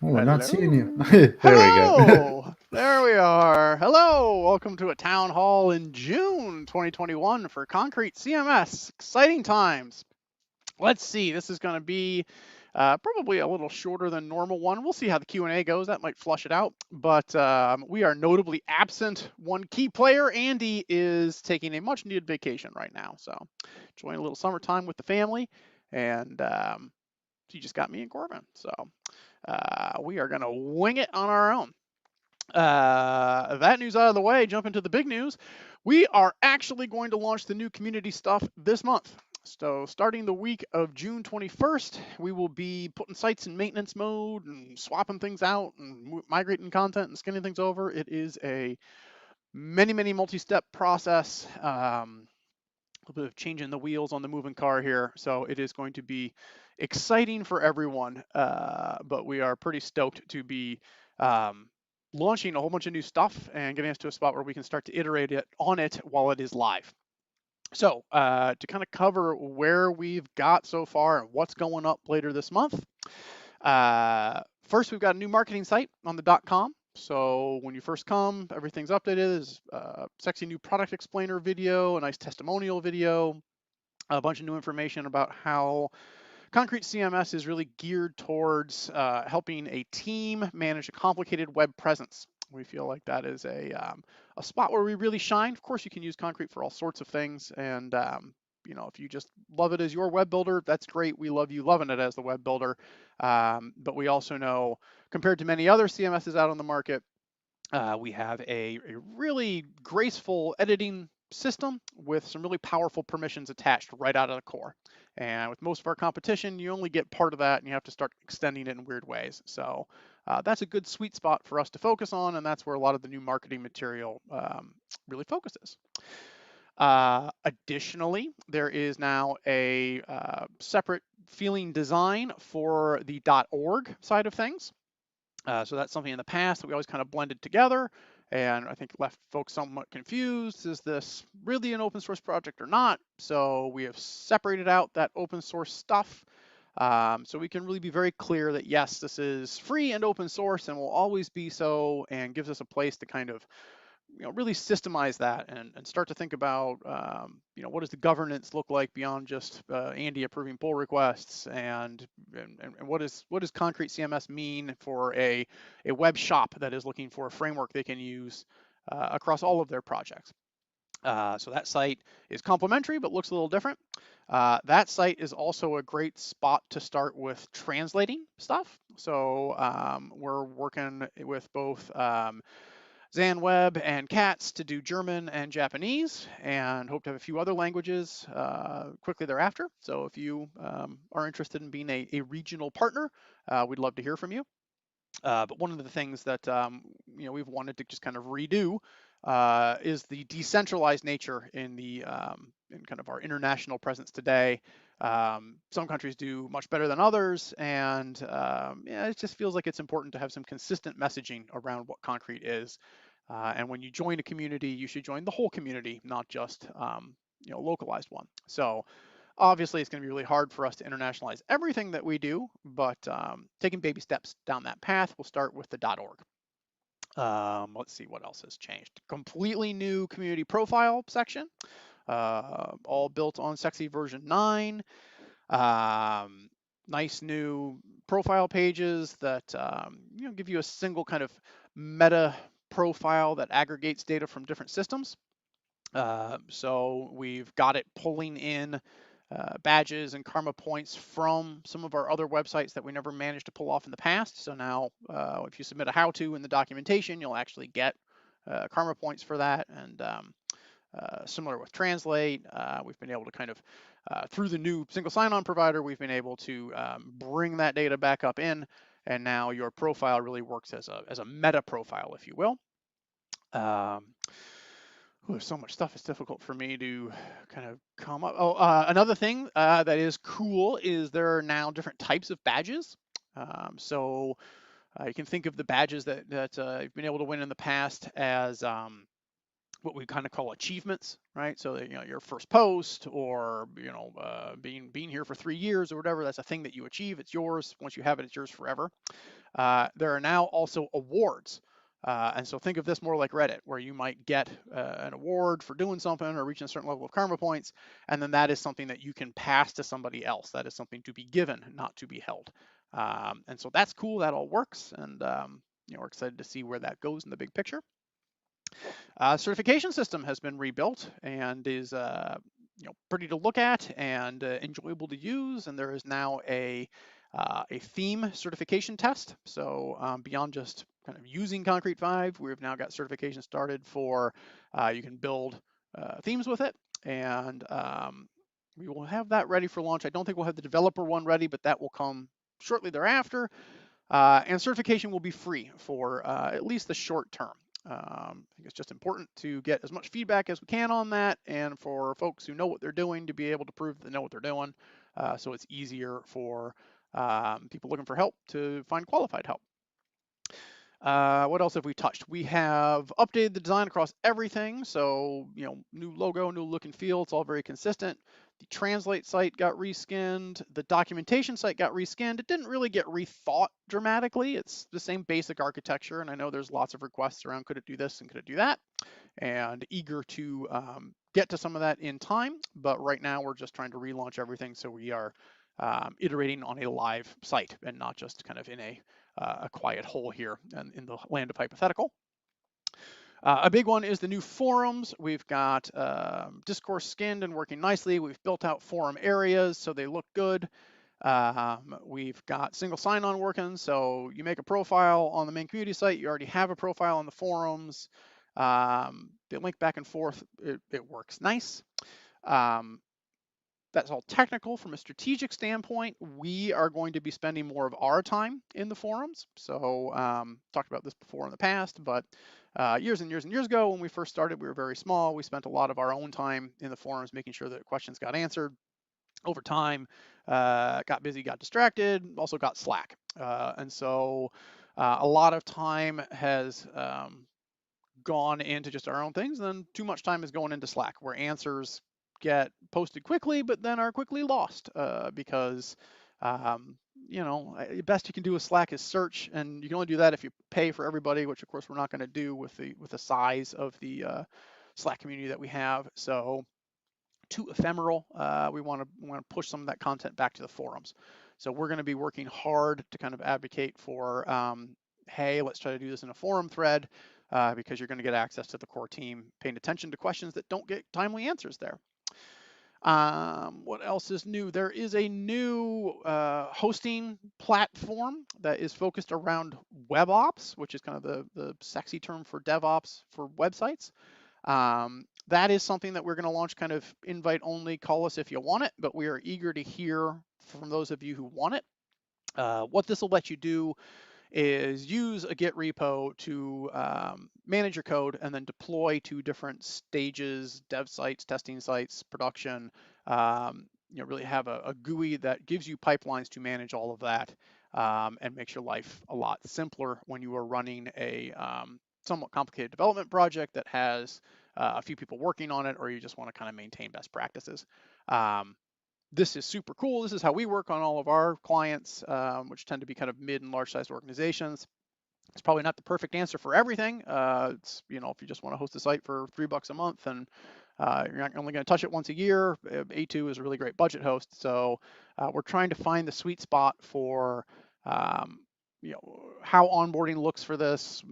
Oh, we're not seeing you. Hello. There we go. Hello. There we are. Hello. Welcome to a town hall in June 2021 for Concrete CMS. Exciting times. Let's see. This is going to be probably a little shorter than normal one. We'll see how the Q&A goes. That might flush it out. But we are notably absent. One key player, Andy, is taking a much needed vacation right now. So enjoying a little summertime with the family. And he just got me and Corbin. So we are going to wing it on our own. That news out of the way, jump into the big news. We are actually going to launch the new community stuff this month. So starting the week of June 21st, we will be putting sites in maintenance mode and swapping things out and migrating content and skinning things over. It is a many multi-step process. A little bit of changing the wheels on the moving car here. So it is going to be exciting for everyone, but we are pretty stoked to be launching a whole bunch of new stuff and getting us to a spot where we can start to iterate on it while it is live. So to kind of cover where we've got so far and what's going up later this month, first we've got a new marketing site on the .com. So when you first come, everything's updated. There's a sexy new product explainer video, a nice testimonial video, a bunch of new information about how Concrete CMS is really geared towards helping a team manage a complicated web presence. We feel like that is a spot where we really shine. Of course, you can use Concrete for all sorts of things, and if you just love it as your web builder, that's great. We love you loving it as the web builder, but we also know, compared to many other CMSs out on the market, we have a really graceful editing system with some really powerful permissions attached right out of the core. And with most of our competition, you only get part of that and you have to start extending it in weird ways. So that's a good sweet spot for us to focus on, and that's where a lot of the new marketing material really focuses. Additionally, there is now a separate feeling design for the .org side of things. So that's something in the past that we always kind of blended together, and I think left folks somewhat confused. Is this really an open source project or not? So we have separated out that open source stuff, so we can really be very clear that yes, this is free and open source and will always be so, and gives us a place to kind of really systemize that and start to think about, what does the governance look like beyond just Andy approving pull requests, and what does Concrete CMS mean for a web shop that is looking for a framework they can use across all of their projects. So that site is complementary but looks a little different. That site is also a great spot to start with translating stuff. So we're working with both ZanWeb and CATS to do German and Japanese, and hope to have a few other languages quickly thereafter. So if you are interested in being a regional partner, we'd love to hear from you. But one of the things that we've wanted to just kind of redo is the decentralized nature in kind of our international presence today. Some countries do much better than others, and it just feels like it's important to have some consistent messaging around what Concrete is. And when you join a community, you should join the whole community, not just localized one. So obviously, it's going to be really hard for us to internationalize everything that we do, but taking baby steps down that path, we'll start with the .org. Let's see what else has changed. Completely new community profile section, all built on Sexy version 9. Nice new profile pages that give you a single kind of meta profile that aggregates data from different systems. So we've got it pulling in badges and karma points from some of our other websites that we never managed to pull off in the past. So now if you submit a how-to in the documentation, you'll actually get karma points for that. And similar with Translate, we've been able to kind of, through the new single sign-on provider, we've been able to bring that data back up in, and now your profile really works as a meta profile, if you will. There's so much stuff, it's difficult for me to kind of come up. Another thing that is cool is there are now different types of badges. So you can think of the badges that you've been able to win in the past as what we kind of call achievements, right? So that, your first post, or being here for 3 years or whatever, that's a thing that you achieve. It's yours. Once you have it, it's yours forever. There are now also awards. And so think of this more like Reddit, where you might get an award for doing something or reaching a certain level of karma points, and then that is something that you can pass to somebody else. That is something to be given, not to be held. And so that's cool. That all works, and we're excited to see where that goes in the big picture. Certification system has been rebuilt and is pretty to look at and enjoyable to use. And there is now a theme certification test. So beyond just kind of using concrete5, we've now got certification started for you can build themes with it, and we will have that ready for launch. I don't think we'll have the developer one ready, but that will come shortly thereafter. And certification will be free for at least the short term. I think it's just important to get as much feedback as we can on that, and for folks who know what they're doing to be able to prove that they know what they're doing, so it's easier for people looking for help to find qualified help. What else have we touched? We have updated the design across everything. So, new logo, new look and feel. It's all very consistent. The translate site got reskinned. The documentation site got reskinned. It didn't really get rethought dramatically. It's the same basic architecture. And I know there's lots of requests around, could it do this and could it do that? And eager to get to some of that in time. But right now we're just trying to relaunch everything. So we are iterating on a live site and not just kind of in a quiet hole here in the land of hypothetical. A big one is the new forums. We've got discourse skinned and working nicely. We've built out forum areas so they look good. We've got single sign-on working, so you make a profile on the main community site, you already have a profile on the forums. They link back and forth, it works nice. That's all technical. From a strategic standpoint, we are going to be spending more of our time in the forums. So talked about this before in the past, but years and years and years ago when we first started, we were very small. We spent a lot of our own time in the forums making sure that questions got answered. Over time, got busy, got distracted, also got slack. And so a lot of time has gone into just our own things, and then too much time is going into Slack, where answers get posted quickly, but then are quickly lost because best you can do with Slack is search, and you can only do that if you pay for everybody, which of course we're not going to do with the size of the Slack community that we have. So too ephemeral. We want to push some of that content back to the forums. So we're going to be working hard to kind of advocate for, hey, let's try to do this in a forum thread, because you're going to get access to the core team paying attention to questions that don't get timely answers there. What else is new? There is a new hosting platform that is focused around web ops, which is kind of the sexy term for DevOps for websites. That is something that we're going to launch kind of invite only, call us if you want it, but we are eager to hear from those of you who want it. What this will let you do is use a Git repo to manage your code and then deploy to different stages, dev sites, testing sites, production. Really have a GUI that gives you pipelines to manage all of that, and makes your life a lot simpler when you are running a somewhat complicated development project that has a few people working on it, or you just want to kind of maintain best practices. This is super cool. This is how we work on all of our clients, which tend to be kind of mid and large sized organizations. It's probably not the perfect answer for everything. It's, if you just want to host a site for $3 a month and you're not only going to touch it once a year, A2 is a really great budget host. So we're trying to find the sweet spot for how onboarding looks for this,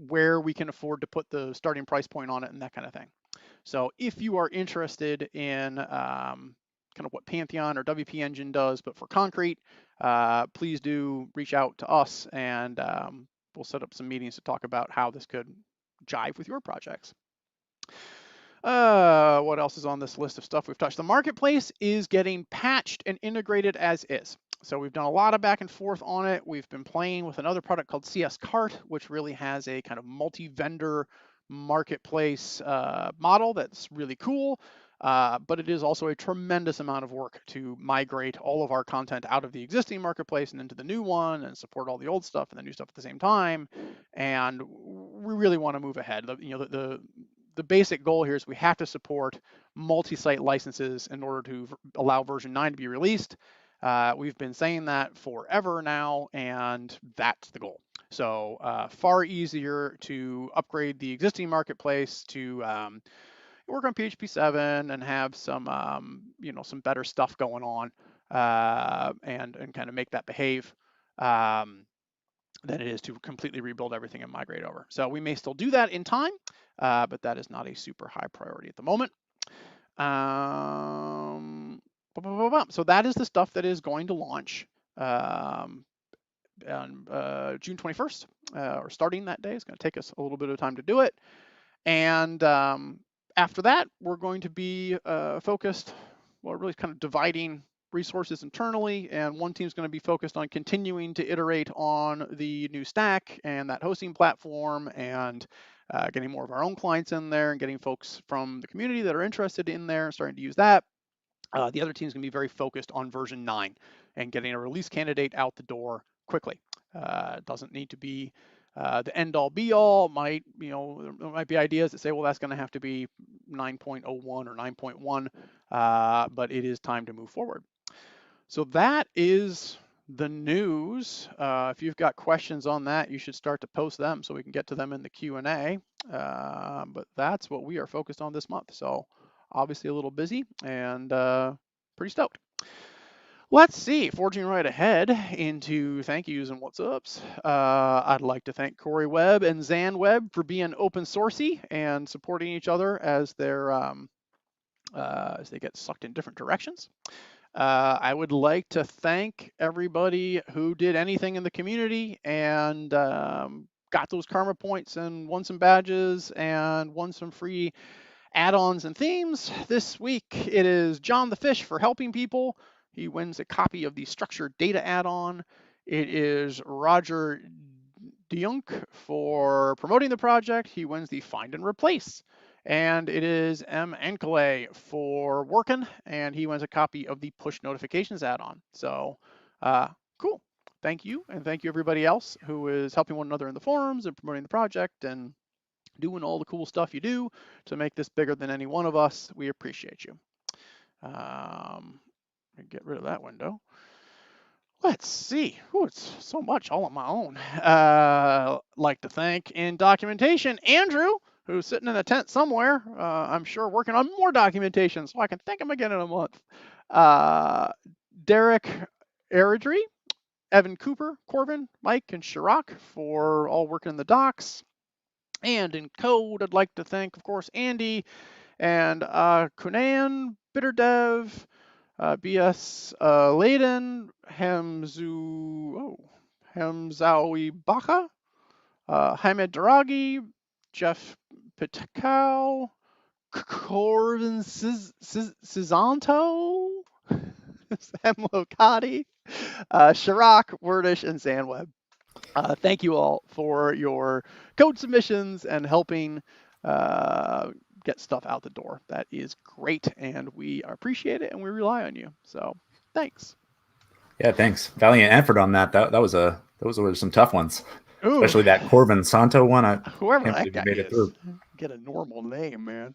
where we can afford to put the starting price point on it, and that kind of thing. So if you are interested in kind of what Pantheon or WP Engine does, but for concrete, please do reach out to us, and we'll set up some meetings to talk about how this could jive with your projects. What else is on this list of stuff we've touched? The marketplace is getting patched and integrated as is. So we've done a lot of back and forth on it. We've been playing with another product called CS Cart, which really has a kind of multi-vendor marketplace model that's really cool. But it is also a tremendous amount of work to migrate all of our content out of the existing marketplace and into the new one, and support all the old stuff and the new stuff at the same time. And we really want to move ahead. The the basic goal here is we have to support multi-site licenses in order to allow version 9 to be released. We've been saying that forever now, and that's the goal. So far easier to upgrade the existing marketplace to work on PHP 7 and have some, some better stuff going on, and kind of make that behave, than it is to completely rebuild everything and migrate over. So we may still do that in time, but that is not a super high priority at the moment. So that is the stuff that is going to launch on June 21st, or starting that day. It's going to take us a little bit of time to do it. And after that, we're going to be focused, well, really kind of dividing resources internally, and one team's going to be focused on continuing to iterate on the new stack and that hosting platform, and getting more of our own clients in there and getting folks from the community that are interested in there and starting to use that. The other team's going to be very focused on version 9 and getting a release candidate out the door quickly. It doesn't need to be the end all be all. There might be ideas that say, well, that's going to have to be 9.01 or 9.1, but it is time to move forward. So that is the news. If you've got questions on that, you should start to post them so we can get to them in the Q&A. But that's what we are focused on this month. So obviously a little busy and pretty stoked. Let's see, forging right ahead into thank yous and what's ups. I'd like to thank Corey Webb and Zan Webb for being open sourcey and supporting each other as they get sucked in different directions. I would like to thank everybody who did anything in the community and got those karma points and won some badges and won some free add-ons and themes. This week it is John the Fish for helping people. He wins a copy of the structured data add-on. It is Roger Diunk for promoting the project. He wins the find and replace. And it is M. Ankele for working, and he wins a copy of the push notifications add-on. So cool. Thank you, and thank you everybody else who is helping one another in the forums and promoting the project and doing all the cool stuff you do to make this bigger than any one of us. We appreciate you. Get rid of that window. Let's see. Ooh, it's so much all on my own. Like to thank in documentation Andrew, who's sitting in a tent somewhere. I'm sure working on more documentation, so I can thank him again in a month. Derek Eridry, Evan Cooper, Corbin, Mike, and Chirac for all working in the docs. And in code, I'd like to thank, of course, Andy and Kunan, BitterDev, BS Layden, Hamzawi Bacha, Hamed Daragi, Jeff Pitkow, Corbin Cizanto, Sam Lokati, Chirac, Wordish, and Zanweb. Thank you all for your code submissions and helping get stuff out the door. That is great, and we appreciate it, and we rely on you. So thanks. Yeah, thanks. Valiant effort on that. Those were some tough ones. Ooh. Especially that Corbin Santo one. Whoever that guy is, get a normal name, man.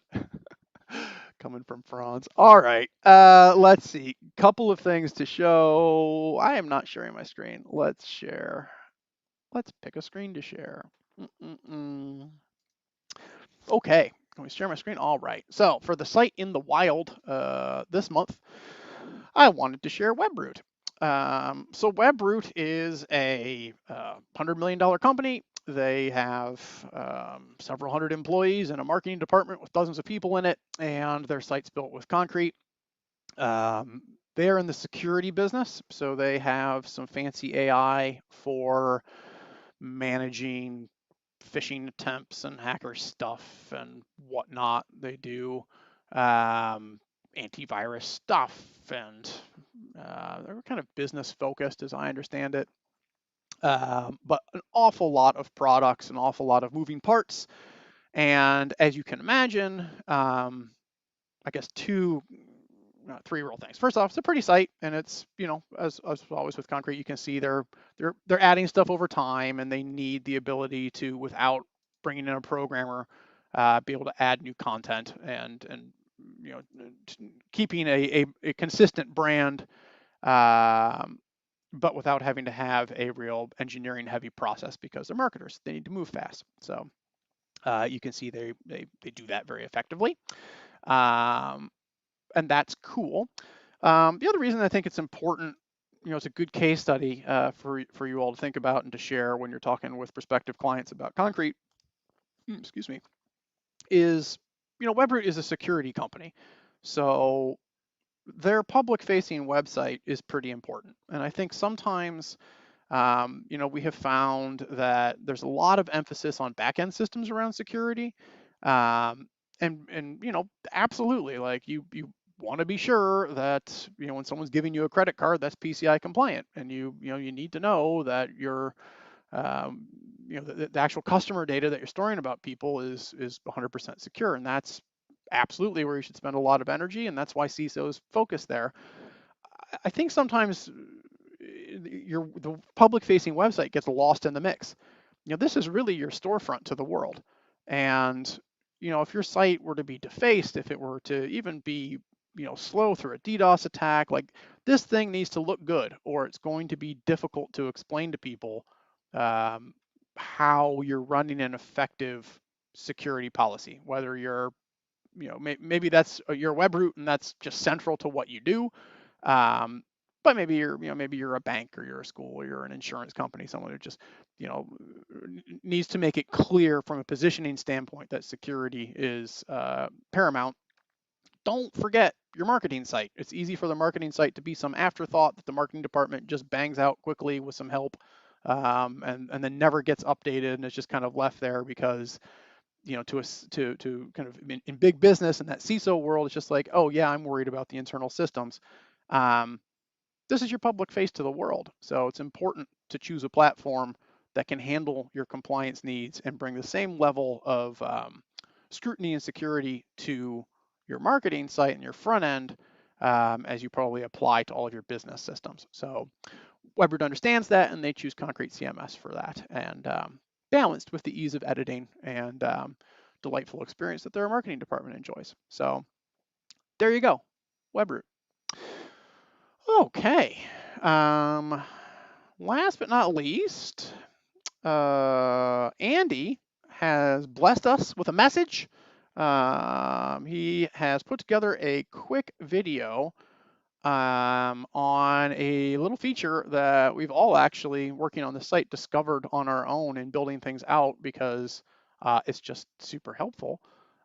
Coming from France. All right. Let's see. Couple of things to show. I am not sharing my screen. Let's share. Let's pick a screen to share. Okay. Can we share my screen? All right. So for the site in the wild this month, I wanted to share Webroot. So Webroot is a $100 million company. They have several hundred employees and a marketing department with dozens of people in it, and their site's built with concrete. They're in the security business, so they have some fancy AI for managing phishing attempts and hacker stuff and whatnot. They do antivirus stuff, and they're kind of business focused as I understand it. But an awful lot of products, an awful lot of moving parts. And as you can imagine, I guess three real things. First off, it's a pretty site, and it's, as always with concrete, you can see they're adding stuff over time, and they need the ability to, without bringing in a programmer, be able to add new content and keeping a consistent brand, but without having to have a real engineering heavy process, because they're marketers. They need to move fast. So you can see they do that very effectively. And that's cool. The other reason I think it's important, it's a good case study for you all to think about and to share when you're talking with prospective clients about concrete, excuse me, is, Webroot is a security company. So their public facing website is pretty important. And I think sometimes, we have found that there's a lot of emphasis on back-end systems around security. And absolutely, like you want to be sure that, when someone's giving you a credit card, that's PCI compliant, and you need to know that your the actual customer data that you're storing about people is 100% secure, and that's absolutely where you should spend a lot of energy, and that's why CISOs focus there. I think sometimes the public-facing website gets lost in the mix. This is really your storefront to the world, and if your site were to be defaced, if it were to even be slow through a DDoS attack, like, this thing needs to look good, or it's going to be difficult to explain to people how you're running an effective security policy, whether you're maybe that's your Webroot and that's just central to what you do. But maybe you're a bank, or you're a school, or you're an insurance company, someone who just, needs to make it clear from a positioning standpoint that security is paramount. Don't forget your marketing site. It's easy for the marketing site to be some afterthought that the marketing department just bangs out quickly with some help, and then never gets updated, and it's just kind of left there because, to kind of in big business and that CISO world, it's just like, oh yeah, I'm worried about the internal systems. This is your public face to the world, so it's important to choose a platform that can handle your compliance needs and bring the same level of scrutiny and security to your marketing site and your front end as you probably apply to all of your business systems. So Webroot understands that, and they choose Concrete CMS for that, and balanced with the ease of editing and delightful experience that their marketing department enjoys. So there you go, Webroot. Okay. Last but not least, Andy has blessed us with a message. He has put together a quick video on a little feature that we've all actually, working on the site, discovered on our own and building things out because it's just super helpful.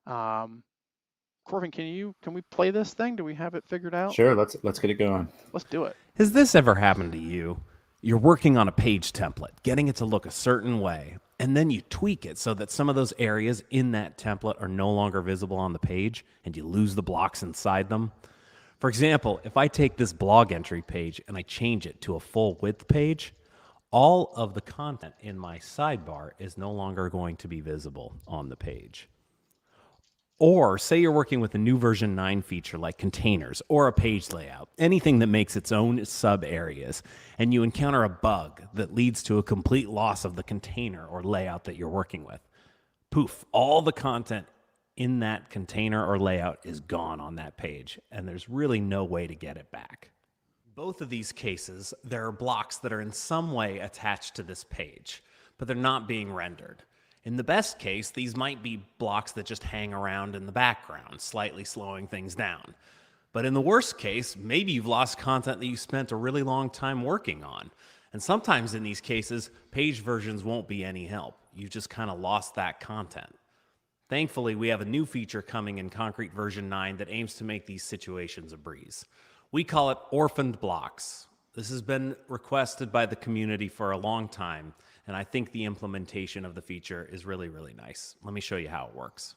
Corbin, can we play this thing? Do we have it figured out? Sure, let's get it going. Let's do it. Has this ever happened to you? You're working on a page template, getting it to look a certain way, and then you tweak it so that some of those areas in that template are no longer visible on the page, and you lose the blocks inside them. For example, if I take this blog entry page and I change it to a full width page, all of the content in my sidebar is no longer going to be visible on the page. Or say you're working with a new version 9 feature like containers or a page layout, anything that makes its own sub areas, and you encounter a bug that leads to a complete loss of the container or layout that you're working with. Poof, all the content in that container or layout is gone on that page, and there's really no way to get it back. Both of these cases, there are blocks that are in some way attached to this page, but they're not being rendered. In the best case, these might be blocks that just hang around in the background, slightly slowing things down. But in the worst case, maybe you've lost content that you spent a really long time working on. And sometimes in these cases, page versions won't be any help. You've just kind of lost that content. Thankfully, we have a new feature coming in Concrete version 9 that aims to make these situations a breeze. We call it Orphaned blocks. This has been requested by the community for a long time, and I think the implementation of the feature is really, really nice. Let me show you how it works.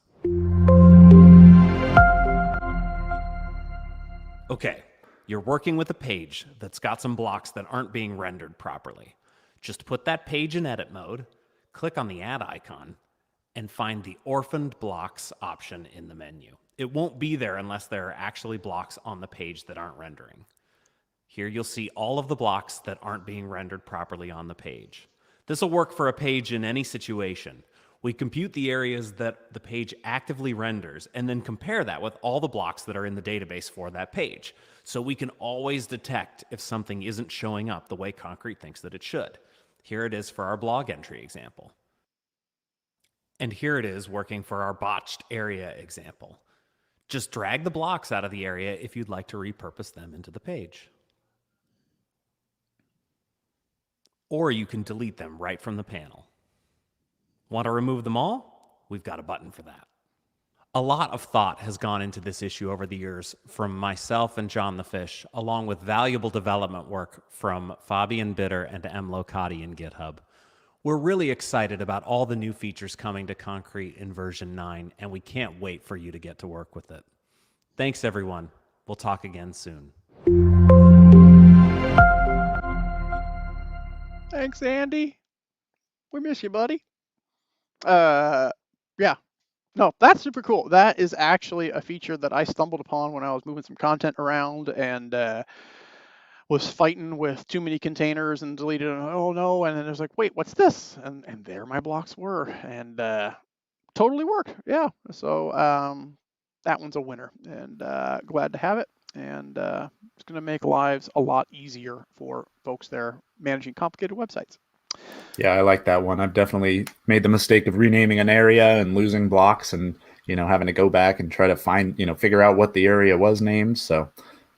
Okay, you're working with a page that's got some blocks that aren't being rendered properly. Just put that page in edit mode, click on the add icon, and find the Orphaned blocks option in the menu. It won't be there unless there are actually blocks on the page that aren't rendering. Here you'll see all of the blocks that aren't being rendered properly on the page. This will work for a page in any situation. We compute the areas that the page actively renders and then compare that with all the blocks that are in the database for that page. So we can always detect if something isn't showing up the way Concrete thinks that it should. Here it is for our blog entry example. And here it is working for our botched area example. Just drag the blocks out of the area if you'd like to repurpose them into the page. Or you can delete them right from the panel. Want to remove them all? We've got a button for that. A lot of thought has gone into this issue over the years from myself and John the Fish, along with valuable development work from Fabian Bitter and M. Locati in GitHub. We're really excited about all the new features coming to Concrete in version 9, and we can't wait for you to get to work with it. Thanks, everyone. We'll talk again soon. Thanks, Andy. We miss you, buddy. Yeah. No, that's super cool. That is actually a feature that I stumbled upon when I was moving some content around and was fighting with too many containers and deleted them. Oh no, and then it was like, wait, what's this? And there my blocks were, and totally worked. Yeah. So that one's a winner, and glad to have it. And it's going to make lives a lot easier for folks there managing complicated websites. Yeah, I like that one. I've definitely made the mistake of renaming an area and losing blocks and, having to go back and try to find, figure out what the area was named. So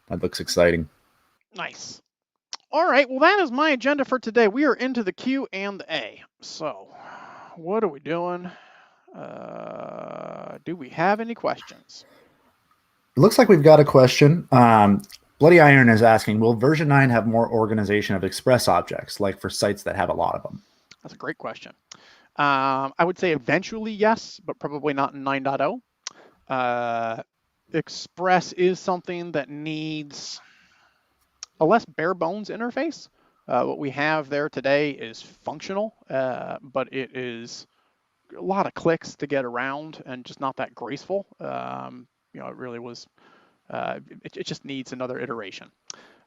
that looks exciting. Nice. All right. Well, that is my agenda for today. We are into the Q&A. So what are we doing? Do we have any questions? It looks like we've got a question. Bloody Iron is asking, will version 9 have more organization of Express objects, like for sites that have a lot of them? That's a great question. I would say eventually yes, but probably not in 9.0. Express is something that needs a less bare bones interface. What we have there today is functional, but it is a lot of clicks to get around and just not that graceful. It really was, it just needs another iteration.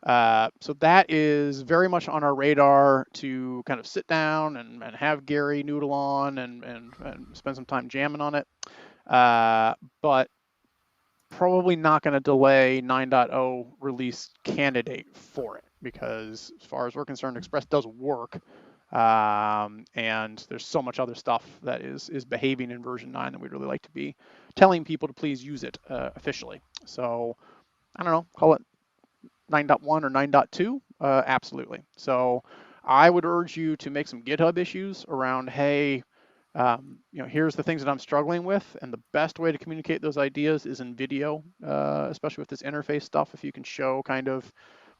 So that is very much on our radar to kind of sit down and have Gary noodle on and spend some time jamming on it. But probably not going to delay 9.0 release candidate for it, because as far as we're concerned, Express does work. And there's so much other stuff that is behaving in version 9 that we'd really like to be telling people to please use it officially. So I don't know, call it 9.1 or 9.2, absolutely. So I would urge you to make some GitHub issues around, hey, here's the things that I'm struggling with, and the best way to communicate those ideas is in video, especially with this interface stuff. If you can show kind of,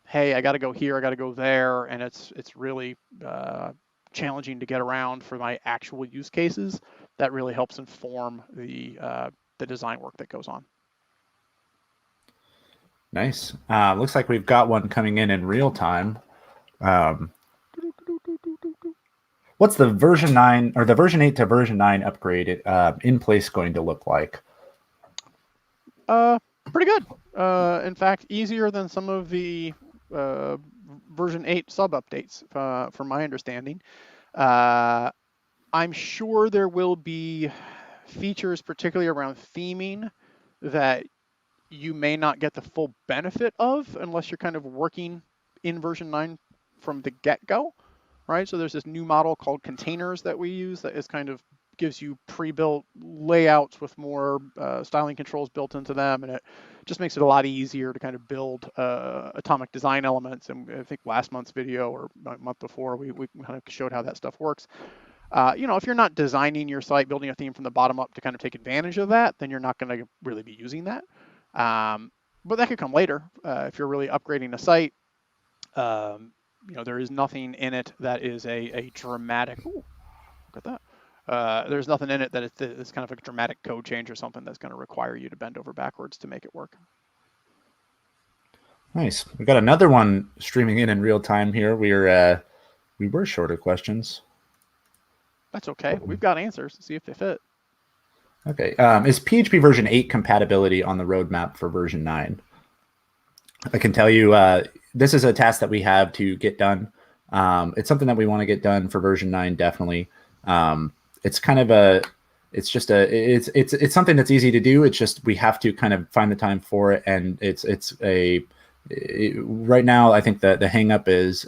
hey, I got to go here, I got to go there, and it's really challenging to get around for my actual use cases, that really helps inform the design work that goes on. Nice. Looks like we've got one coming in real time. What's the version 9 or the version 8 to version 9 upgrade in place going to look like? Pretty good. In fact, easier than some of the version 8 sub updates, from my understanding. I'm sure there will be features, particularly around theming, that you may not get the full benefit of unless you're kind of working in version 9 from the get-go, right? So there's this new model called containers that we use that is kind of gives you pre-built layouts with more styling controls built into them, and it just makes it a lot easier to kind of build atomic design elements. And I think last month's video or a month before, we kind of showed how that stuff works. If you're not designing your site, building a theme from the bottom up to kind of take advantage of that, then you're not going to really be using that. But that could come later if you're really upgrading a site. There is nothing in it that is a dramatic. Ooh, look at that. There's nothing in it that is kind of a dramatic code change or something that's going to require you to bend over backwards to make it work. Nice. We got another one streaming in real time here. We were short of questions. That's okay. We've got answers. See if they fit. Okay. Is PHP version 8 compatibility on the roadmap for version 9? I can tell you this is a task that we have to get done. It's something that we want to get done for version 9, definitely. it's kind of it's something that's easy to do. It's just we have to kind of find the time for it, and right now I think the hang up is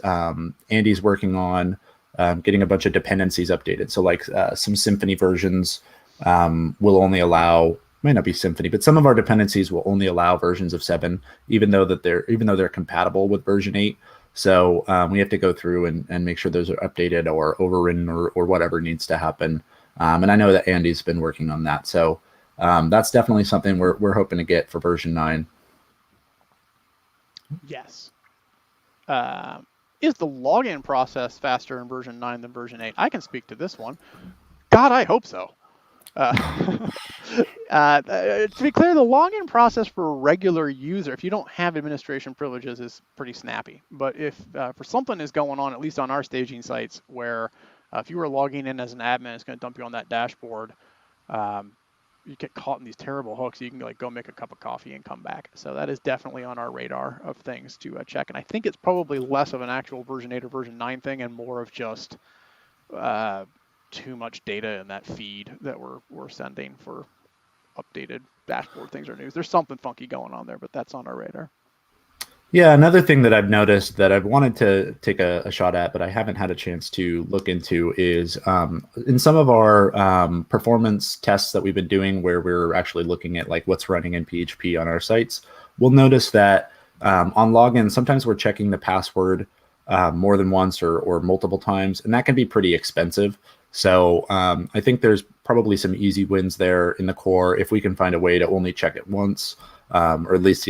Andy's working on getting a bunch of dependencies updated. So like some Symfony versions will only allow, might not be Symfony, but some of our dependencies will only allow versions of 7, even though they're compatible with version 8. So we have to go through and make sure those are updated or overridden or whatever needs to happen. And I know that Andy's been working on that. So that's definitely something we're hoping to get for version 9. Yes. Is the login process faster in version 9 than version 8? I can speak to this one. God, I hope so. To be clear, the login process for a regular user, if you don't have administration privileges, is pretty snappy. But if for something is going on, at least on our staging sites, where if you were logging in as an admin, it's going to dump you on that dashboard. You get caught in these terrible hooks. You can like go make a cup of coffee and come back. So that is definitely on our radar of things to check. And I think it's probably less of an actual version 8 or version 9 thing and more of just too much data in that feed that we're sending for updated dashboard things or news. There's something funky going on there, but that's on our radar. Yeah, another thing that I've noticed that I've wanted to take a shot at, but I haven't had a chance to look into is in some of our performance tests that we've been doing where we're actually looking at like what's running in PHP on our sites, we'll notice that on login, sometimes we're checking the password more than once or multiple times, and that can be pretty expensive. So I think there's probably some easy wins there in the core if we can find a way to only check it once, or at least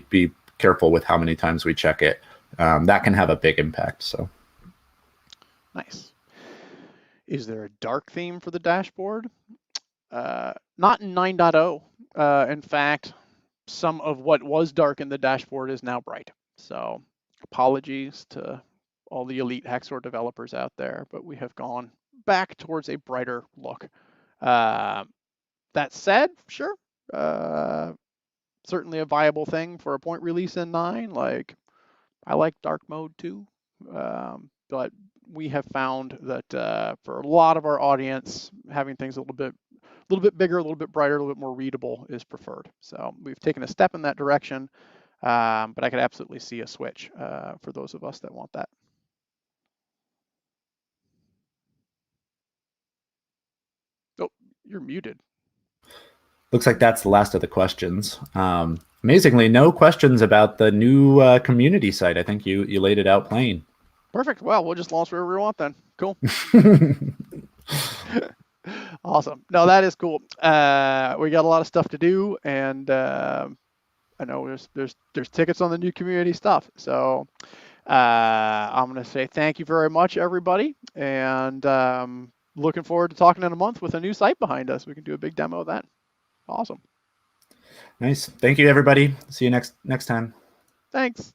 be careful with how many times we check it. That can have a big impact. So nice. Is there a dark theme for the dashboard? Not in 9.0. In fact, some of what was dark in the dashboard is now bright. So apologies to all the elite Hexor developers out there, but we have gone back towards a brighter look. That said, sure. Certainly a viable thing for a point release in 9. Like, I like dark mode too, but we have found that for a lot of our audience, having things a little bit bigger, a little bit brighter, a little bit more readable is preferred. So we've taken a step in that direction, but I could absolutely see a switch for those of us that want that. Oh, you're muted. Looks like that's the last of the questions. Amazingly, no questions about the new community site. I think you laid it out plain. Perfect. Well, we'll just launch wherever we want then. Cool. Awesome. No, that is cool. We got a lot of stuff to do, and I know there's tickets on the new community stuff. So I'm going to say thank you very much, everybody, and looking forward to talking in a month with a new site behind us. We can do a big demo of that. Awesome. Nice. Thank you, everybody. See you next time. Thanks.